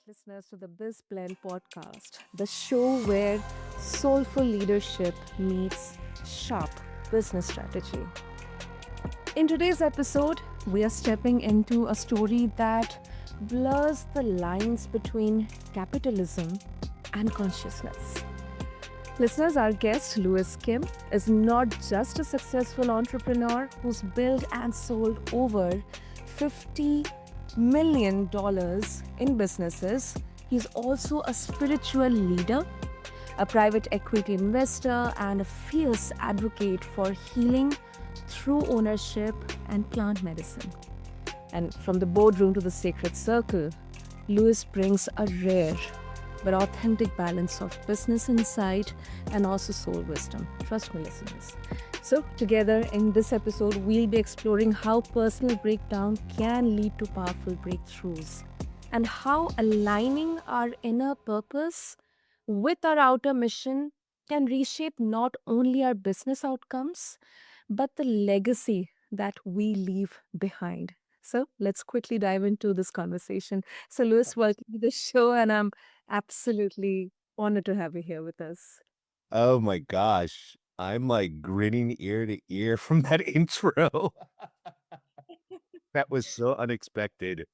listeners, to the BizBlend podcast, the show where soulful leadership meets sharp business strategy. In today's episode, we are stepping into a story that blurs the lines between capitalism and consciousness. Listeners, our guest, Louis Kim, is not just a successful entrepreneur who's built and sold over $50 million in businesses. He's also a spiritual leader, a private equity investor, and a fierce advocate for healing through ownership and plant medicine. And from the boardroom to the sacred circle, Louis brings a rare but authentic balance of business insight and also soul wisdom. Trust me, listeners. So, together in this episode, we'll be exploring how personal breakdown can lead to powerful breakthroughs and how aligning our inner purpose with our outer mission can reshape not only our business outcomes, but the legacy that we leave behind. So let's quickly dive into this conversation. So, Louis, welcome to the show, and I'm absolutely honored to have you here with us. Oh my gosh. I'm like grinning ear to ear from that intro. That was so unexpected.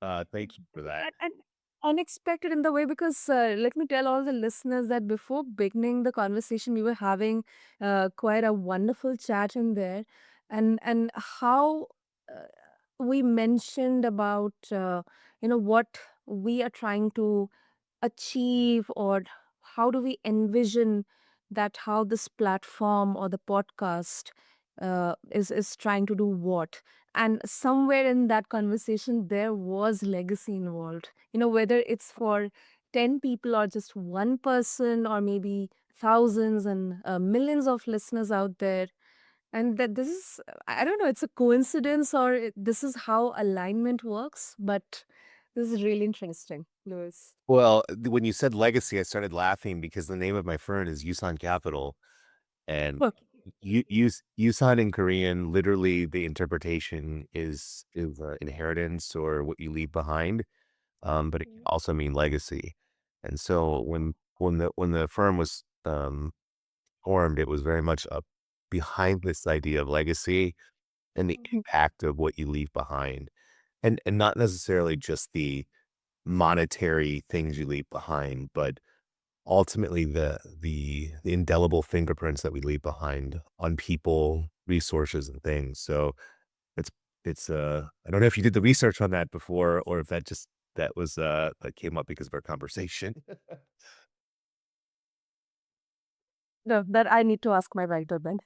Thank you for that. And unexpected in the way because let me tell all the listeners that before beginning the conversation, we were having quite a wonderful chat in there, and how uh, we mentioned about what we are trying to achieve, or how do we envision that how this platform or the podcast is trying to do what. And somewhere in that conversation there was legacy involved, whether it's for 10 people or just one person, or maybe thousands and millions of listeners out there. And that this is, I don't know, it's a coincidence, or this is how alignment works, but this is really interesting, Louis. Well, when you said legacy, I started laughing because the name of my firm is Yusan Capital. And Yusan in Korean, literally the interpretation is inheritance or what you leave behind. But it can Okay. also mean legacy. And so when the firm was formed, it was very much up behind this idea of legacy and the Mhm. impact of what you leave behind. And not necessarily just the monetary things you leave behind, but ultimately the indelible fingerprints that we leave behind on people, resources, and things. So it's it's I don't know if you did the research on that before or if that came up because of our conversation. No, that I need to ask my writer then.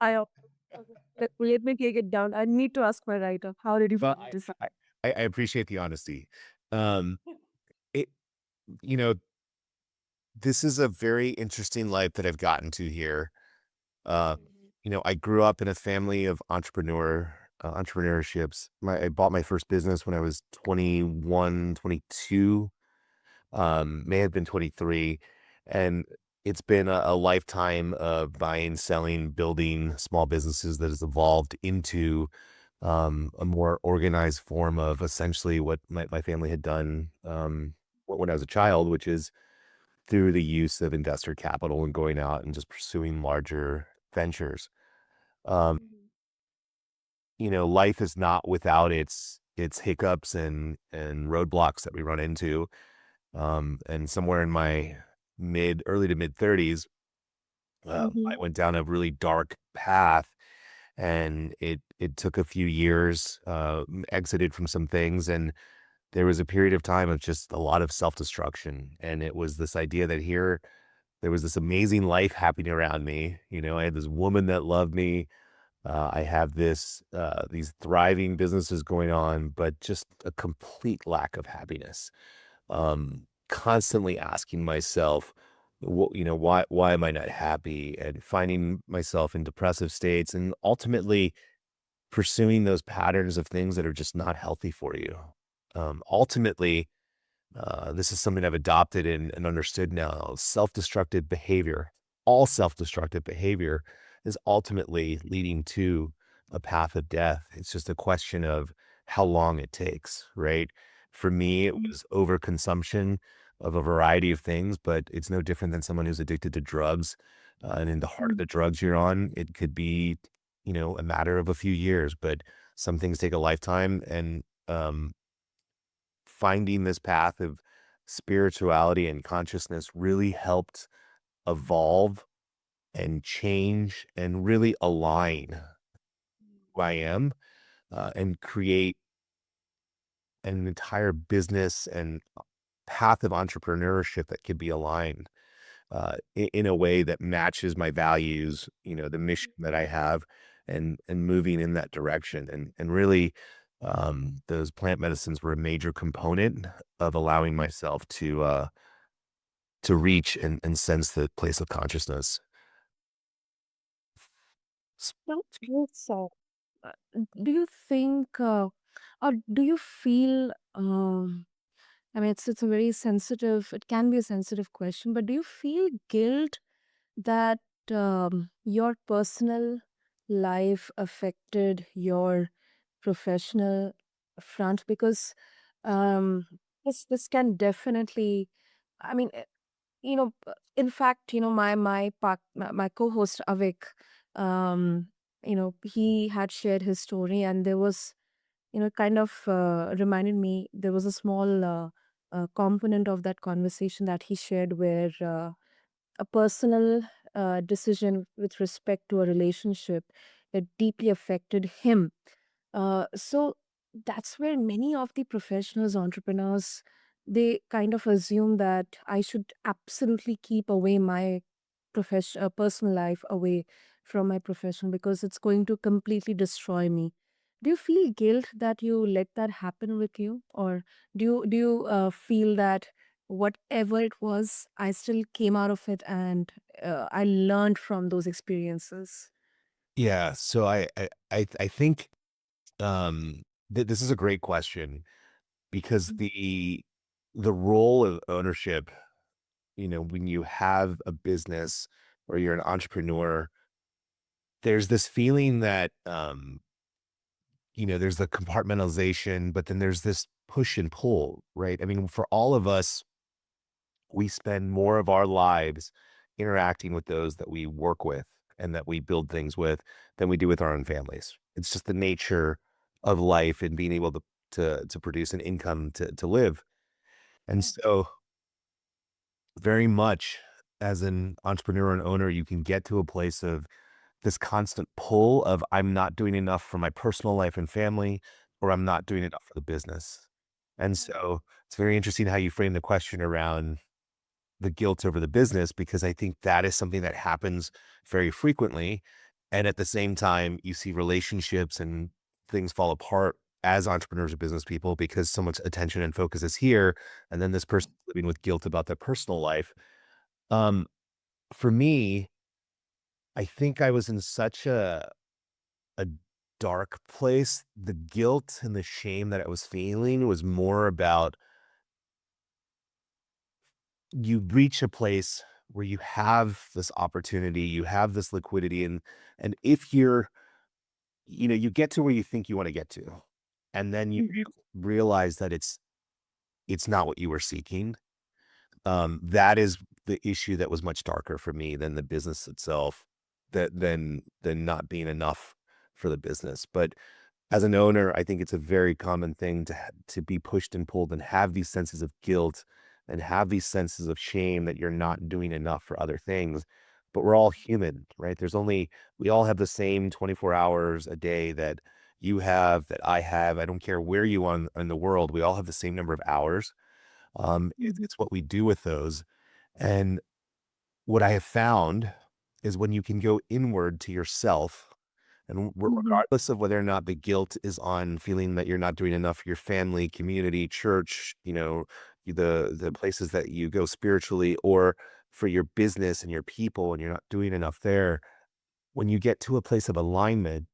I okay. Let me take it down. I need to ask my writer. How did you Well, find this out? I appreciate the honesty. Um, it you know, this is a very interesting life that I've gotten to here. Uh, Mhm. I grew up in a family of entrepreneurships. I bought my first business when I was 21, 22, may have been 23, and it's been a lifetime of buying, selling, building small businesses that has evolved into a more organized form of essentially what my family had done when I was a child, which is through the use of investor capital and going out and just pursuing larger ventures. Um, Mhm. Life is not without its hiccups and roadblocks that we run into. And somewhere in my early to mid 30s, I Mhm. went down a really dark path, and it took a few years. Exited from some things, and there was a period of time of just a lot of self destruction. And it was this idea that here there was this amazing life happening around me. I had this woman that loved me. I have these thriving businesses going on, but just a complete lack of happiness. Constantly asking myself, why am I not happy? And finding myself in depressive states, and ultimately pursuing those patterns of things that are just not healthy for you. Ultimately, this is something I've adopted and understood now. Self-destructive behavior, all self-destructive behavior is ultimately leading to a path of death. It's just a question of how long it takes, right? For me, it was overconsumption of a variety of things, but it's no different than someone who's addicted to drugs. And in the heart of Mhm. the drugs you're on, it could be, a matter of a few years, but some things take a lifetime. And finding this path of spirituality and consciousness really helped evolve and change and really align who I am, and create an entire business and path of entrepreneurship that could be aligned in a way that matches my values, the mission that I have, and moving in that direction. And really, those plant medicines were a major component of allowing myself to reach and sense the place of consciousness. S- That's great. So, uh, do you think, or do you feel, I mean, it's a very sensitive, it can be a sensitive question, but do you feel guilt that your personal life affected your professional front? Because um, this can definitely, I mean, in fact, my co-host Avik, he had shared his story, and there was, kind of reminded me, there was a small component of that conversation that he shared where a personal decision with respect to a relationship, it deeply affected him. So that's where many of the professionals, entrepreneurs, they kind of assume that I should absolutely keep away my personal life away from my profession because it's going to completely destroy me. Do you feel guilt that you let that happen with you, or do you feel that whatever it was, I still came out of it and I learned from those experiences? Yeah, so I think this is a great question because the role of ownership, when you have a business or you're an entrepreneur, there's this feeling that there's the compartmentalization, but then there's this push and pull, right? I mean, for all of us, we spend more of our lives interacting with those that we work with and that we build things with than we do with our own families. It's just the nature of life and being able to produce an income to live. And Yeah. so very much as an entrepreneur and owner, you can get to a place of this constant pull of I'm not doing enough for my personal life and family, or I'm not doing enough for the business. And so it's very interesting how you frame the question around the guilt over the business, because I think that is something that happens very frequently. And at the same time, you see relationships and things fall apart as entrepreneurs or business people because so much attention and focus is here. And then this person living with guilt about their personal life. Um, for me, I think I was in such a dark place. The guilt and the shame that I was feeling was more about you reach a place where you have this opportunity, you have this liquidity, and if you get to where you think you want to get to, and then you Mhm. realize that it's not what you were seeking. That is the issue that was much darker for me than the business itself, than not being enough for the business. But as an owner, I think it's a very common thing to be pushed and pulled and have these senses of guilt and have these senses of shame that you're not doing enough for other things. But we're all human, right? We all have the same 24 hours a day that you have, that I have. I don't care where you are in the world. We all have the same number of hours. Mhm. It's what we do with those. And what I have found is when you can go inward to yourself, and Mhm. regardless of whether or not the guilt is on feeling that you're not doing enough for your family, community, church, the places that you go spiritually, or for your business and your people, and you're not doing enough there, when you get to a place of alignment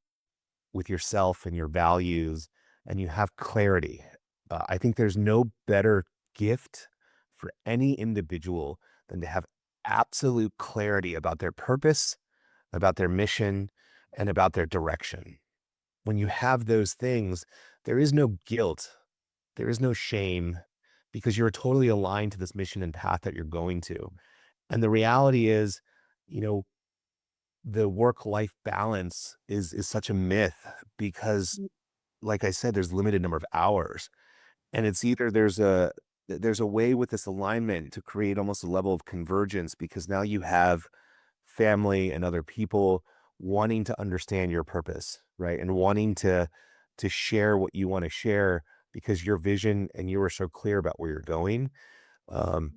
with yourself and your values and you have clarity, I think there's no better gift for any individual than to have absolute clarity about their purpose, about their mission, and about their direction. When you have those things, there is no guilt, there is no shame because you're totally aligned to this mission and path that you're going to. And the reality is, you know, the work-life balance is such a myth because, like I said, there's limited number of hours. And it's either there's a way with this alignment to create almost a level of convergence because now you have family and other people wanting to understand your purpose, right? And wanting to share what you want to share because your vision and you are so clear about where you're going. Um,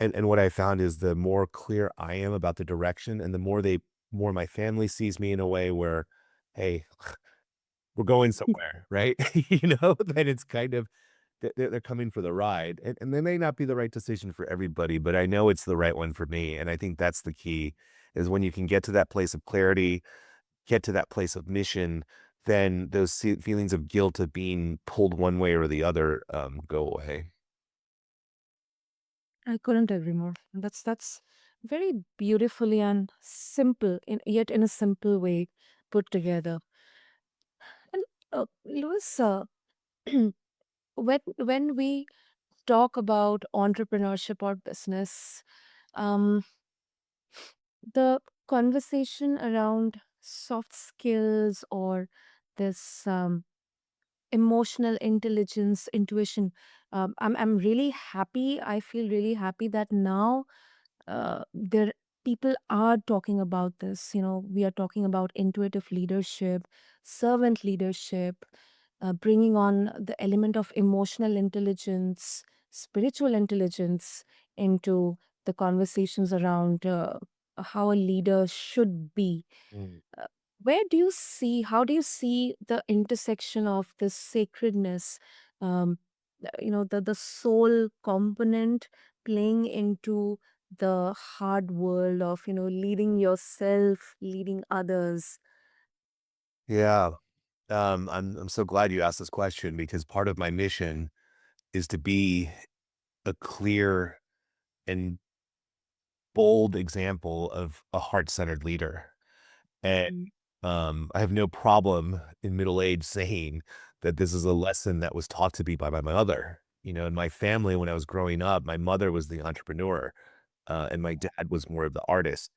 and what I found is the more clear I am about the direction and the more my family sees me in a way where, hey, we're going somewhere, right? That it's kind of they're coming for the ride, and they may not be the right decision for everybody, but I know it's the right one for me, and I think that's the key, is when you can get to that place of clarity, get to that place of mission, then those feelings of guilt of being pulled one way or the other, go away. I couldn't agree more. That's very beautifully and simple, yet in a simple way put together. And Louis, when we talk about entrepreneurship or business, um, the conversation around soft skills or this emotional intelligence, intuition, I'm really happy. I feel really happy that now there people are talking about this. We are talking about intuitive leadership, servant leadership, bringing on the element of emotional intelligence, spiritual intelligence into the conversations around how a leader should be. Mm. uh, where do you see how do you see the intersection of this sacredness, the soul component playing into the hard world of leading yourself, leading others? Yeah, I'm so glad you asked this question because part of my mission is to be a clear and bold example of a heart-centered leader. And, Mhm. I have no problem in middle age saying that this is a lesson that was taught to me by my mother. In my family, when I was growing up, my mother was the entrepreneur, and my dad was more of the artist.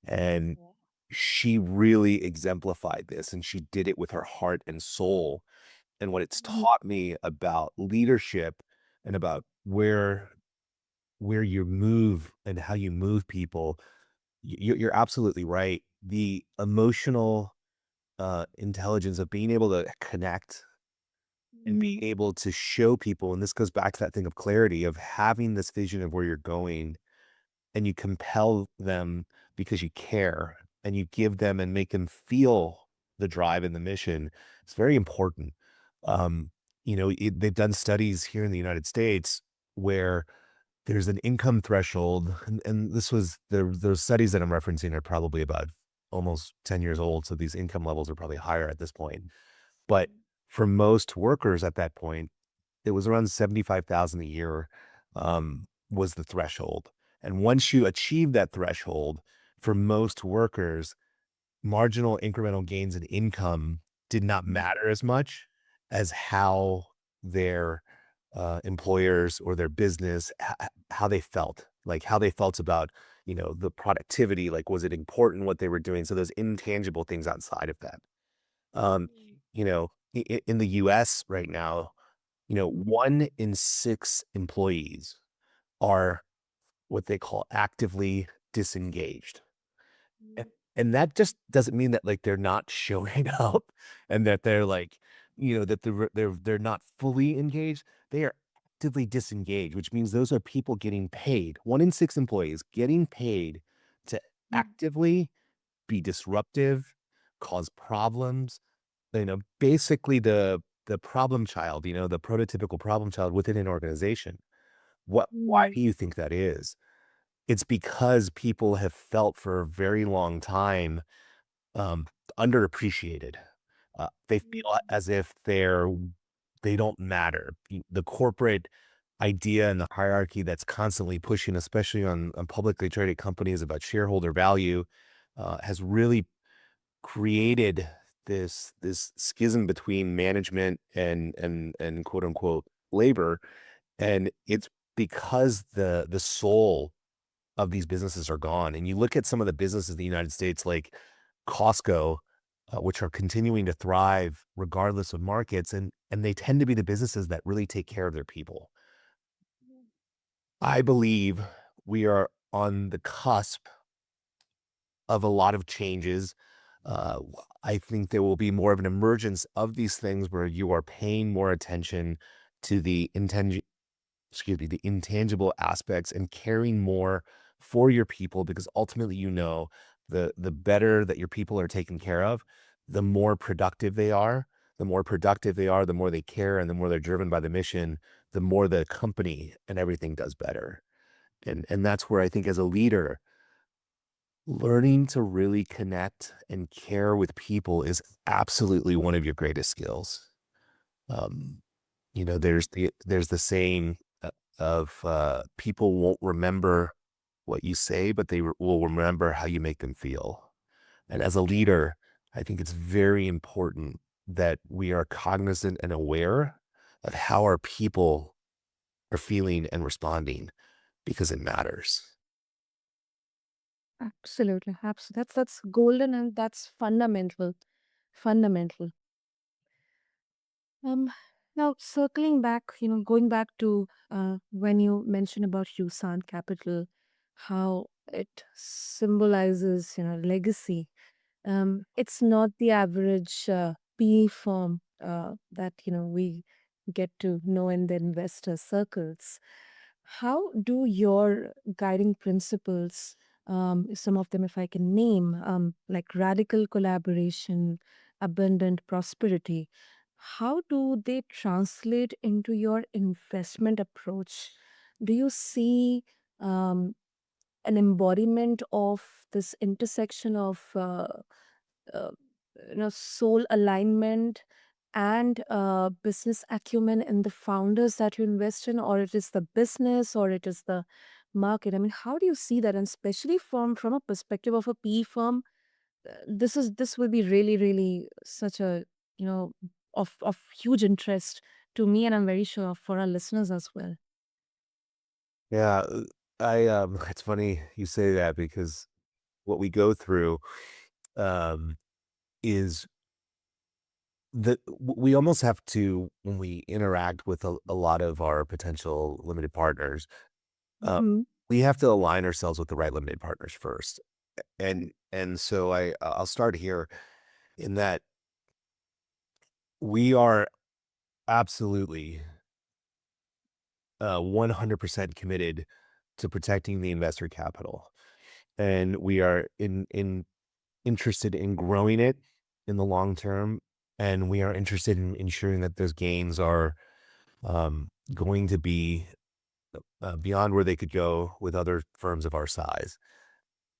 And Yeah. she really exemplified this, and she did it with her heart and soul. And what it's Mhm. taught me about leadership and about where you move and how you move people, you're absolutely right. The emotional intelligence of being able to connect and being Mhm. able to show people, and this goes back to that thing of clarity of having this vision of where you're going, and you compel them because you care, and you give them and make them feel the drive and the mission. It's very important. Um, they've done studies here in the United States where there's an income threshold, and this was those studies that I'm referencing are probably about almost 10 years old, so these income levels are probably higher at this point. But for most workers at that point, it was around 75,000 a year, was the threshold. And once you achieve that threshold, for most workers, marginal incremental gains in income did not matter as much as how their employers or their business, how they felt, like how they felt about, the productivity, like was it important what they were doing? So those intangible things outside of that. Um, in the US right now, Mhm. 1 in 6 employees are what they call actively disengaged. And Mhm. and that just doesn't mean that, like, they're not showing up and that they're, like, that they're not fully engaged. They are actively disengaged, which means those are people getting paid. 1 in 6 employees getting paid to Mhm. actively be disruptive, cause problems, basically the problem child, the prototypical problem child within an organization. Why Mhm. do you think that is? It's because people have felt for a very long time, um, underappreciated. They feel as if they don't matter. The corporate idea and the hierarchy that's constantly pushing, especially on publicly traded companies about shareholder value, has really created this schism between management and quote unquote labor, and it's because the soul of these businesses are gone. And you look at some of the businesses in the United States, like Costco, which are continuing to thrive regardless of markets, and they tend to be the businesses that really take care of their people. I believe we are on the cusp of a lot of changes. I think there will be more of an emergence of these things where you are paying more attention to the intangible aspects and caring more for your people, because ultimately, the better that your people are taken care of, the more productive they are. The more productive they are, the more they care, and the more they're driven by the mission, the more the company and everything does better. And that's where I think as a leader, learning to really connect and care with people is absolutely one of your greatest skills. Um, there's the saying of people won't remember what you say, but will remember how you make them feel. And as a leader, I think it's very important that we are cognizant and aware of how our people are feeling and responding, because it matters. Absolutely, absolutely. That's golden and that's fundamental. Fundamental. Um, Now circling back, going back to when you mentioned about Yusan Capital, how it symbolizes, legacy. It's not the average PE firm that we get to know in the investor circles. How do your guiding principles, some of them, if I can name, like radical collaboration, abundant prosperity, how do they translate into your investment approach? Do you see um, an embodiment of this intersection of uh, soul alignment and business acumen in the founders that you invest in, or it is the business, or it is the market? I mean, how do you see that? And especially from a perspective of a PE firm, this will be really, really such a you know of huge interest to me, and I'm very sure for our listeners as well. Yeah, it's funny you say that, because what we go through um, is we almost have to, when we interact with a lot of our potential limited partners, uh, Hmm. we have to align ourselves with the right limited partners first. And so I'll start here in that we are absolutely 100% committed to protecting the investor capital, and we are in interested in growing it in the long term, and we are interested in ensuring that those gains are going to be beyond where they could go with other firms of our size.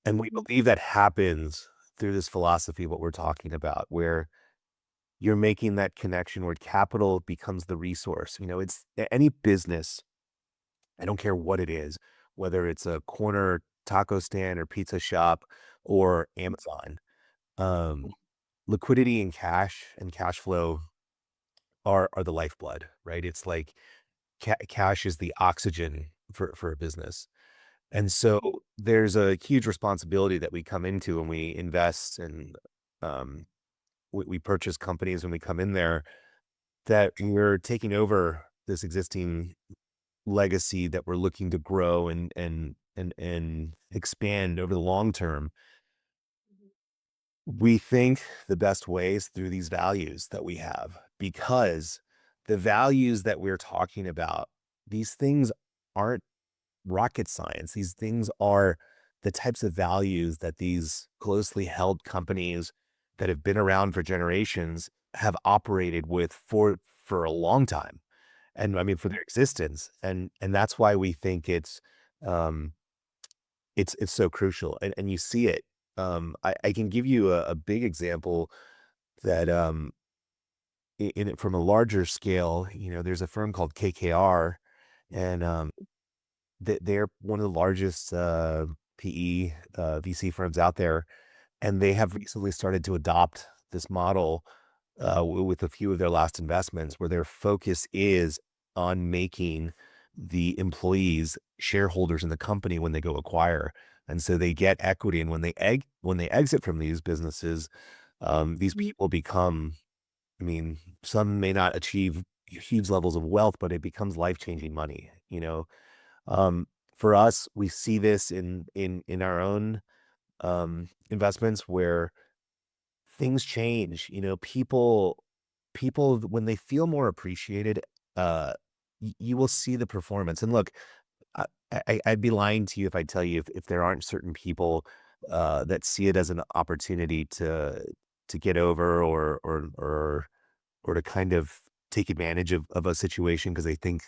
And we Hmm. believe that happens through this philosophy, what we're talking about, where you're making that connection where capital becomes the resource. It's any business, I don't care what it is, whether it's a corner taco stand or pizza shop or Amazon. Um, Liquidity and cash flow are the lifeblood, right? It's like cash is the oxygen for a business. And so there's a huge responsibility that we come into when we invest, and um, we purchase companies when we come in there, that we're taking over this existing legacy that we're looking to grow and expand over the long term. We think the best ways through these values that we have, because the values that we're talking about, these things aren't rocket science. These things are the types of values that these closely held companies that have been around for generations have operated with for a long time. And I mean, for their existence. And that's why we think um it's so crucial. And you see it. I can give you a big example that in it from a larger scale. There's a firm called KKR, and they're one of the largest PE VC firms out there, and they have recently started to adopt this model with a few of their last investments where their focus is on making the employees shareholders in the company when they go acquire. And so they get equity. And when they exit from these businesses, these Mhm. people become, I mean, some may not achieve huge levels of wealth, but it becomes life-changing money, you know? Um, for us, we see this in our own investments where things change. You know, people when they feel more appreciated, you will see the performance. And look, I, I'd be lying to you if I tell you if there aren't certain people that see it as an opportunity to get over or to kind of take advantage of a situation because they think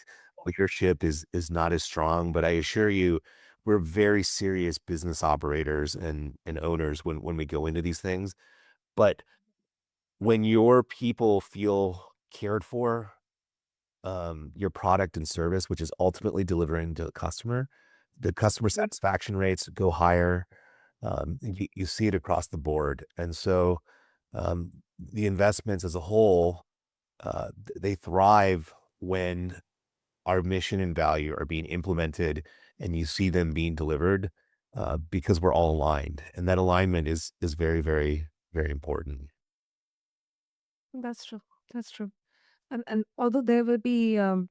leadership is not as strong. But I assure you, we're very serious business operators and owners when we go into these things. But when your people feel cared for, your product and service, which is ultimately delivering to the customer satisfaction rates go higher. You see it across the board. And so the investments as a whole, they thrive when our mission and value are being implemented and you see them being delivered because we're all aligned. And that alignment is very, very, very important. That's true. That's true. And although there will be a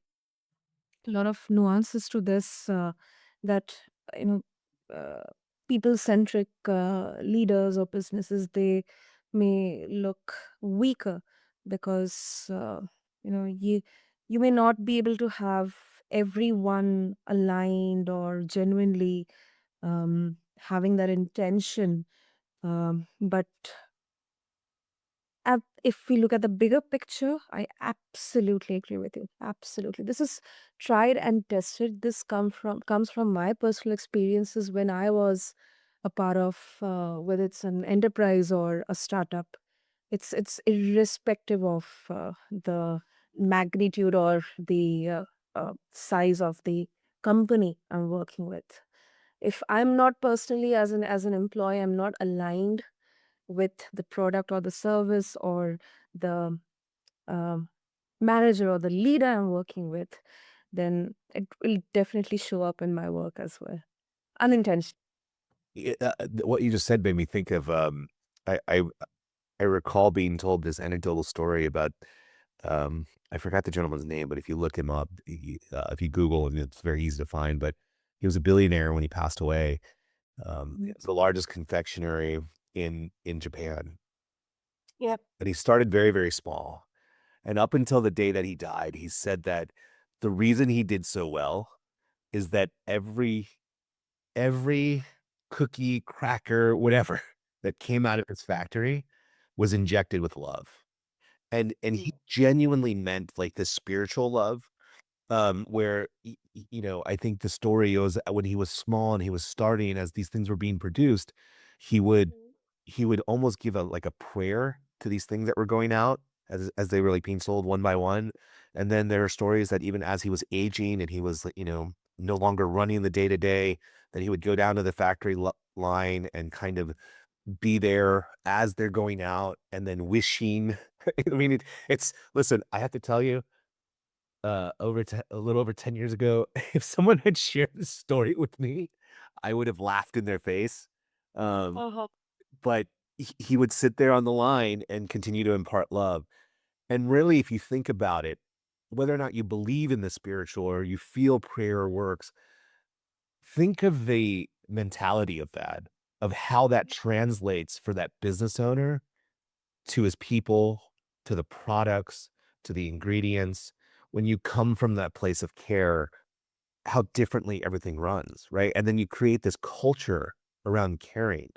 lot of nuances to this, that you know, uh, people centric leaders or businesses, they may look weaker because you may not be able to have everyone aligned or genuinely having that intention, but if we look at the bigger picture, I absolutely agree with you. Absolutely, this is tried and tested. This comes from my personal experiences when I was a part of, whether it's an enterprise or a startup. It's irrespective of the magnitude or the size of the company I'm working with. If I'm not personally, as an employee, I'm not aligned with the product or the service or the um, manager or the leader I'm working with, then it will definitely show up in my work as well, unintentionally. What you just said made me think of I, I I recall being told this anecdotal story about I forgot the gentleman's name, but if you look him up, if you Google, and it's very easy to find. But he was a billionaire when he passed away. Mhm. It was the largest confectionery in Japan, Yep. and he started very very small. And up until the day that he died, he said that the reason he did so well is that every cookie, cracker, whatever that came out of his factory was injected with love. And he genuinely meant like this spiritual love, where I think the story was when he was small and he was starting as these things were being produced, he would he would almost give a like a prayer to these things that were going out as they were like being sold one by one. And then there are stories that even as he was aging and he was like, no longer running the day to day, that he would go down to the factory line and kind of be there as they're going out and then wishing. I mean, it's listen, I have to tell you, a little over 10 years ago, if someone had shared this story with me, I would have laughed in their face. Um, Uh-huh. but he would sit there on the line and continue to impart love. And really, if you think about it, whether or not you believe in the spiritual or you feel prayer works, think of the mentality of that, of how that translates for that business owner to his people, to the products, to the ingredients. When you come from that place of care, how differently everything runs, right? And then you create this culture around caring.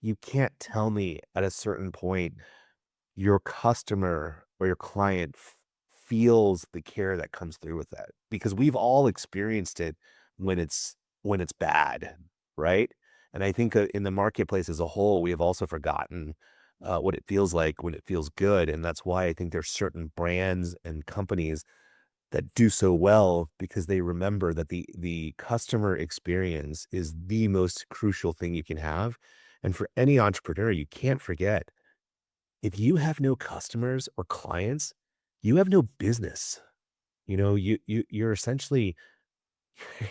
You can't tell me at a certain point your customer or your client feels the care that comes through with that because we've all experienced it when it's bad, right? And I think in the marketplace as a whole, we have also forgotten what it feels like when it feels good, and that's why I think there's certain brands and companies that do so well because they remember that the customer experience is the most crucial thing you can have, and for any entrepreneur, you can't forget If you have no customers or clients, you have no business. You're essentially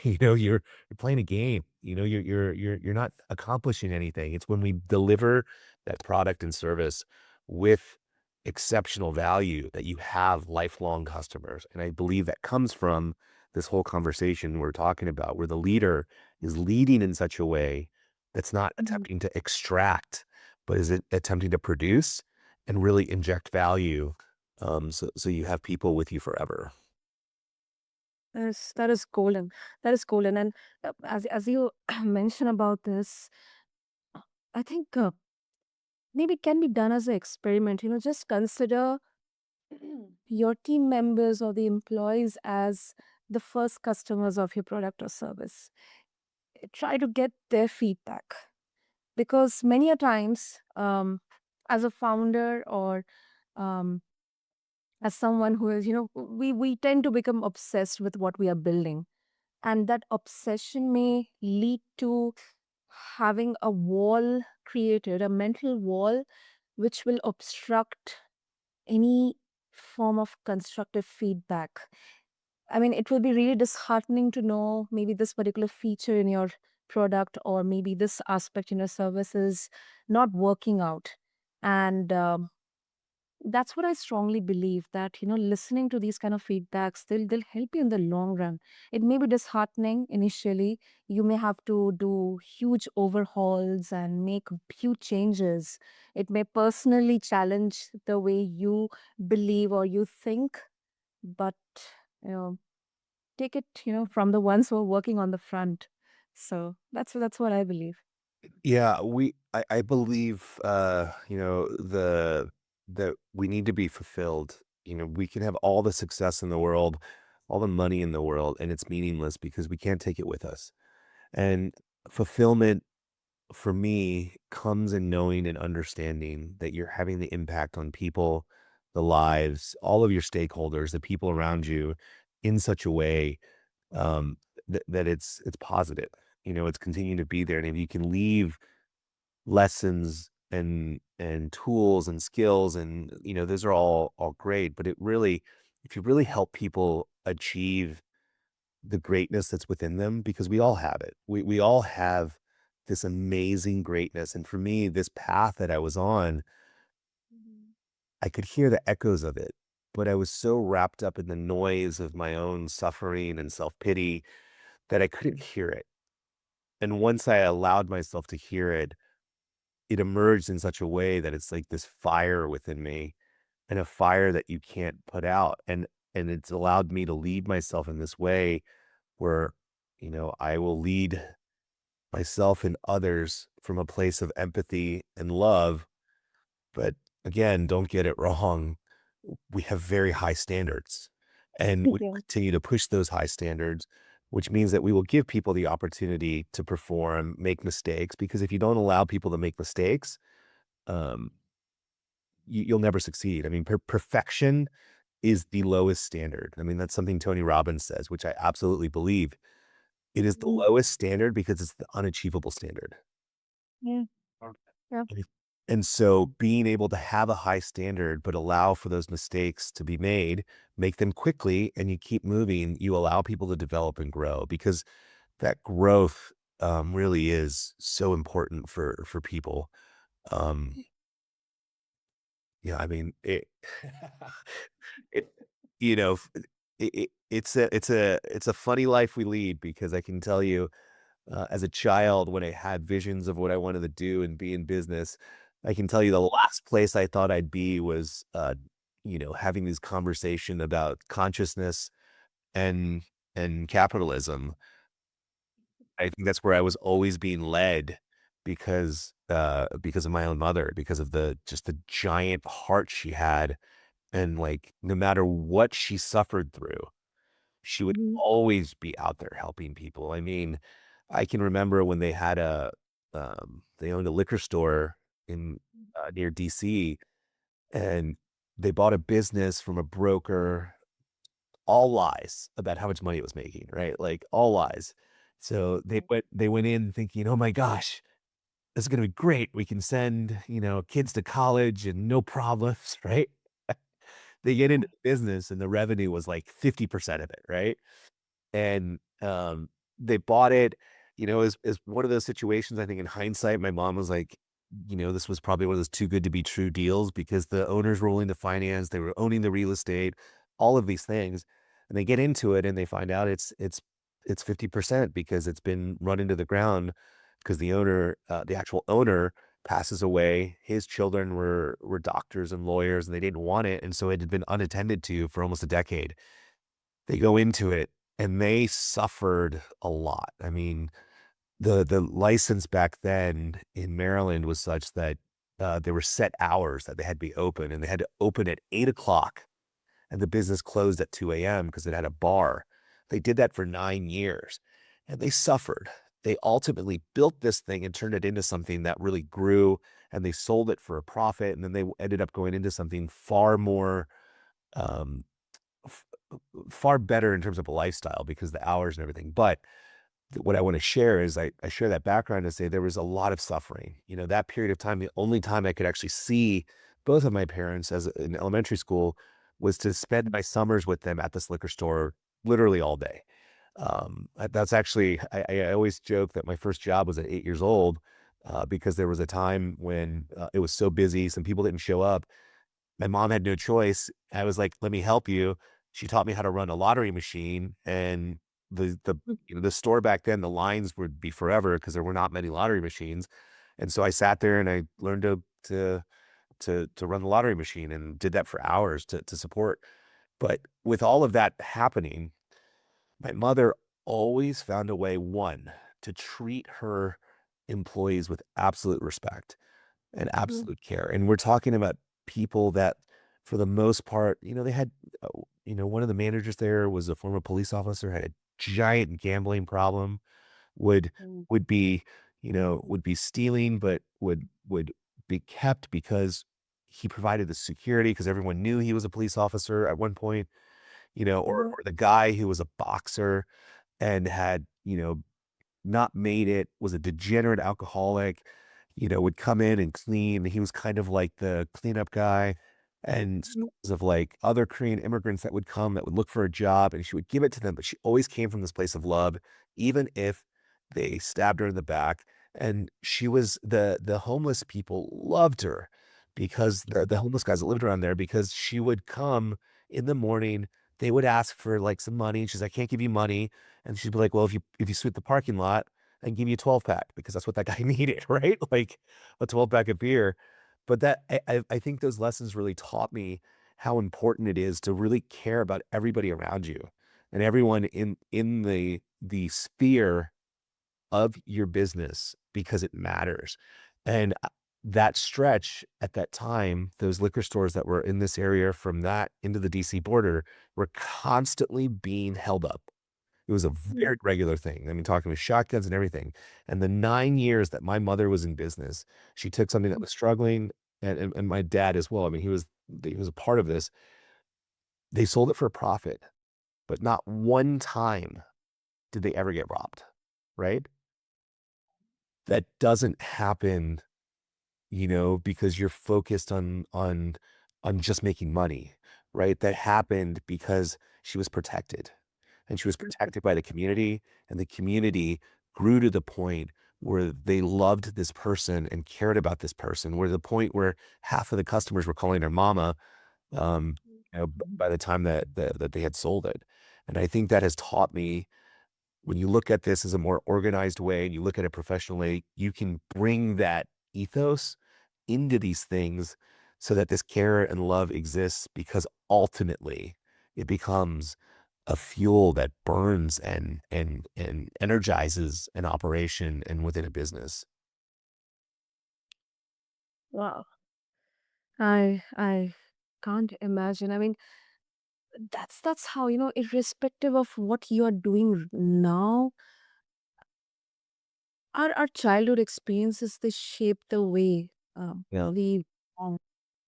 you're playing a game. You're not accomplishing anything. It's when we deliver that product and service with exceptional value that you have lifelong customers. And I believe that comes from this whole conversation we're talking about, where the leader is leading in such a way that's not Mhm. attempting to extract, but is it attempting to produce and really inject value. So you have people with you forever. That is golden. That is golden. And as you mentioned about this, I think maybe it can be done as an experiment. Just consider your team members or the employees as the first customers of your product or service. Try to get their feedback, because many a times, as a founder or um, as someone who is, we tend to become obsessed with what we are building, and that obsession may lead to having a wall created, a mental wall, which will obstruct any form of constructive feedback. I mean, it will be really disheartening to know maybe this particular feature in your product or maybe this aspect in your service is not working out. And that's what I strongly believe, that, listening to these kind of feedbacks, they'll help you in the long run. It may be disheartening initially. You may have to do huge overhauls and make huge changes. It may personally challenge the way you believe or you think, but you know, take it, from the ones who are working on the front. So that's what I believe. Yeah, I believe that we need to be fulfilled. We can have all the success in the world, all the money in the world, and it's meaningless because we can't take it with us. And fulfillment for me comes in knowing and understanding that you're having the impact on people, the lives, all of your stakeholders, the people around you in such a way that it's positive. It's continuing to be there. And if you can leave lessons and tools and skills and those are all great, but it really, if you really help people achieve the greatness that's within them, because we all have it, we all have this amazing greatness. And for me, this path that I was on, Mhm. I could hear the echoes of it, but I was so wrapped up in the noise of my own suffering and self-pity that I couldn't hear it. And once I allowed myself to hear it, it emerged in such a way that it's like this fire within me, and a fire that you can't put out. And it's allowed me to lead myself in this way where, I will lead myself and others from a place of empathy and love. But again, don't get it wrong. We have very high standards, and we Yeah. continue to push those high standards, which means that we will give people the opportunity to perform, make mistakes, because if you don't allow people to make mistakes, um, you'll never succeed. I mean, perfection is the lowest standard. I mean, that's something Tony Robbins says, which I absolutely believe. It is the Mhm. lowest standard because it's the unachievable standard. Yeah. Yeah. And if and so being able to have a high standard, but allow for those mistakes to be made, make them quickly, and you keep moving, you allow people to develop and grow, because that growth, really is so important for people. Um, yeah, I mean, it, you know, f it's a funny life we lead, because I can tell you, as a child, when I had visions of what I wanted to do and be in business, I can tell you the last place I thought I'd be was, having this conversation about consciousness and capitalism. I think that's where I was always being led, because of my own mother, because of the giant heart she had, and, like, no matter what she suffered through, she would Mhm. always be out there helping people. I mean, I can remember when they owned a liquor store in, near DC, and they bought a business from a broker, all lies about how much money it was making, right? Like, all lies. So they went in thinking, "Oh my gosh, this is going to be great. We can send, kids to college and no problems, right? They get into the business and the revenue was like 50% of it, right? And, they bought it, as one of those situations, I think in hindsight, my mom was like, this was probably one of those too good to be true deals because the owners were willing to finance, they were owning the real estate, all of these things. And they get into it and they find out it's 50% because it's been run into the ground because the actual owner passes away. His children were doctors and lawyers and they didn't want it. And so it had been unattended to for almost a decade. They go into it and they suffered a lot. I mean, the license back then in Maryland was such that, there were set hours that they had to be open, and they had to open at 8 o'clock, and the business closed at 2 a.m. because it had a bar. They did that for 9 years, and they suffered. They ultimately built this thing and turned it into something that really grew, and they sold it for a profit, and then they ended up going into something far more, um, f far better in terms of a lifestyle because the hours and everything. But what I want to share is I share that background to say there was a lot of suffering. That period of time, the only time I could actually see both of my parents in elementary school was to spend my summers with them at this liquor store literally all day. That's actually, I always joke that my first job was at 8 years old, because there was a time when, it was so busy, some people didn't show up. My mom had no choice. I was like, "Let me help you." She taught me how to run a lottery machine, and the store back then, the lines would be forever because there were not many lottery machines, and so I sat there and I learned to run the lottery machine and did that for hours to support. But with all of that happening, my mother always found a way, one, to treat her employees with absolute respect and Mhm. absolute care. And we're talking about people that, for the most part, they had, one of the managers there was a former police officer, had a giant gambling problem, would Mm. would be, would be stealing, but would be kept because he provided the security because everyone knew he was a police officer at one point, Mhm. or the guy who was a boxer and had, not made it, was a degenerate alcoholic, would come in and clean. He was kind of like the cleanup guy, and Mhm. stories of like other Korean immigrants that would come that would look for a job and she would give it to them, but she always came from this place of love, even if they stabbed her in the back. And she was the homeless people loved her because the homeless guys that lived around there because she would come in the morning. They would ask for like some money. And she's like, I can't give you money. And she'd be like, "Well, if you sweep the parking lot, I can give you a 12 pack because that's what that guy needed, right? Like a 12 pack of beer." But I think those lessons really taught me how important it is to really care about everybody around you and everyone in the sphere of your business because it matters. And, that stretch at that time, those liquor stores that were in this area from that into the DC border were constantly being held up. It was a Mhm. very regular thing. I mean, talking with shotguns and everything. And the 9 years that my mother was in business, she took something that was struggling and my dad as well. I mean, he was a part of this. They sold it for a profit, but not one time did they ever get robbed, right? That doesn't happen, because you're focused on just making money, right? That happened because she was protected. And she was protected by the community, and the community grew to the point where they loved this person and cared about this person, where the point where half of the customers were calling her mama, by the time that they had sold it. And I think that has taught me when you look at this as a more organized way and you look at it professionally, you can bring that ethos into these things so that this care and love exists because ultimately it becomes a fuel that burns and energizes an operation and within a business. Wow. I can't imagine. I mean, that's how, irrespective of what you are doing now, our childhood experiences, they shape the way Yeah. we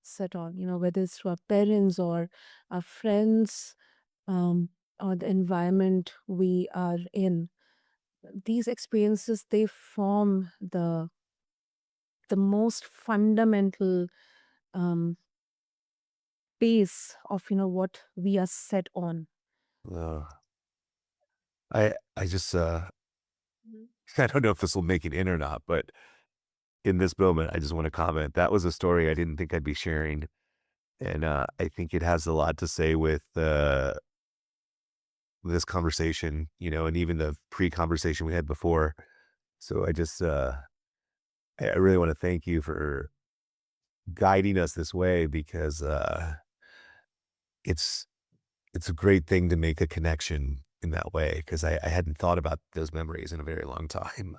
set on, whether it's through our parents or our friends, um, or the environment we are in. These experiences, they form the most fundamental um, base of what we are set on. Uh, I just Mhm. I don't know if this will make it in or not, but in this moment, I just want to comment. That was a story I didn't think I'd be sharing, and I think it has a lot to say with this conversation, and even the pre-conversation we had before. So I really want to thank you for guiding us this way because it's it's a great thing to make a connection in that way because I hadn't thought about those memories in a very long time.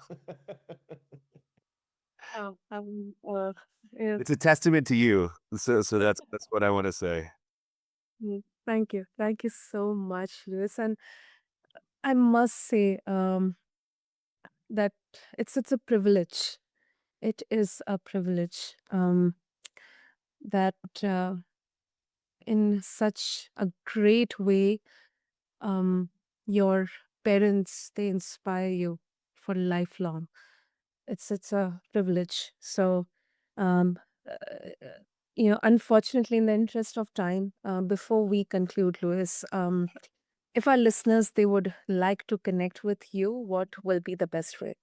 Oh, yeah, It's a testament to you. So that's what I want to say. thank you. Thank you so much, Lewis. And I must say that it's a privilege. It is a privilege that in such a great way um, your parents they inspire you for lifelong. It's a privilege. So, um, unfortunately, in the interest of time, before we conclude, Louis, if our listeners they would like to connect with you, what will be the best way?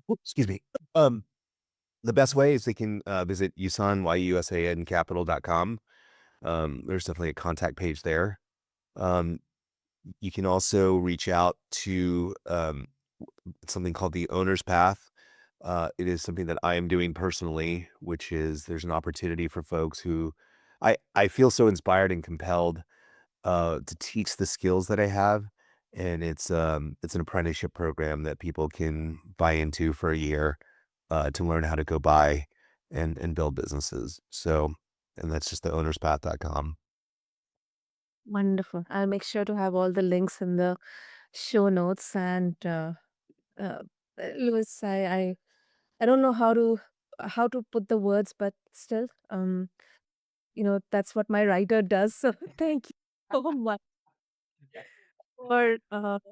Excuse me. Um, the best way is they can visit Yusan, Yusan Capital.com. There's definitely a contact page there. Um, you can also reach out to something called the Owner's Path. It is something that I am doing personally, which is there's an opportunity for folks who I feel so inspired and compelled to teach the skills that I have. And it's an apprenticeship program that people can buy into for a year to learn how to go buy and build businesses. So, and that's just the ownerspath.com. Wonderful. I'll make sure to have all the links in the show notes. And uh, Louis, I don't know how to put the words, but still, that's what my writer does. So thank you so much for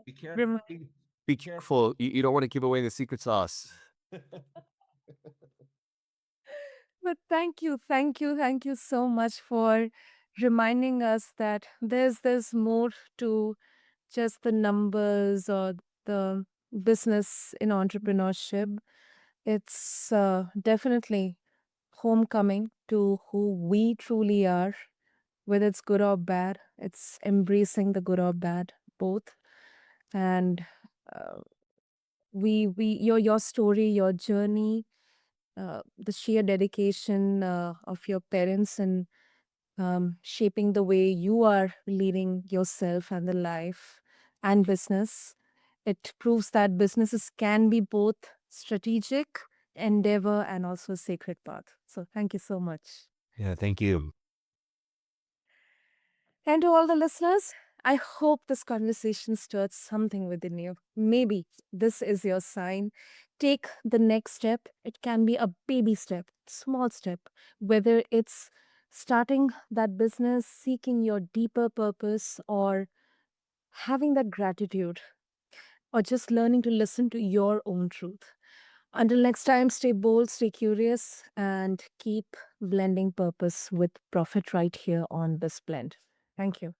Be careful. rem- Be careful. You don't want to give away the secret sauce. but thank you so much for reminding us that there's more to just the numbers or the business in entrepreneurship. It's definitely homecoming to who we truly are, whether it's good or bad. It's embracing the good or bad, both. And uh, your story, your journey, the sheer dedication of your parents and shaping the way you are leading yourself and the life and business. It proves that businesses can be both strategic endeavor and also sacred path. So thank you so much. Yeah, thank you. And to all the listeners, I hope this conversation stirred something within you. Maybe this is your sign. Take the next step. It can be a baby step, small step, whether it's starting that business, seeking your deeper purpose, or having that gratitude, or just learning to listen to your own truth. Until next time, stay bold, stay curious, and keep blending purpose with profit right here on BizBlend. Thank you.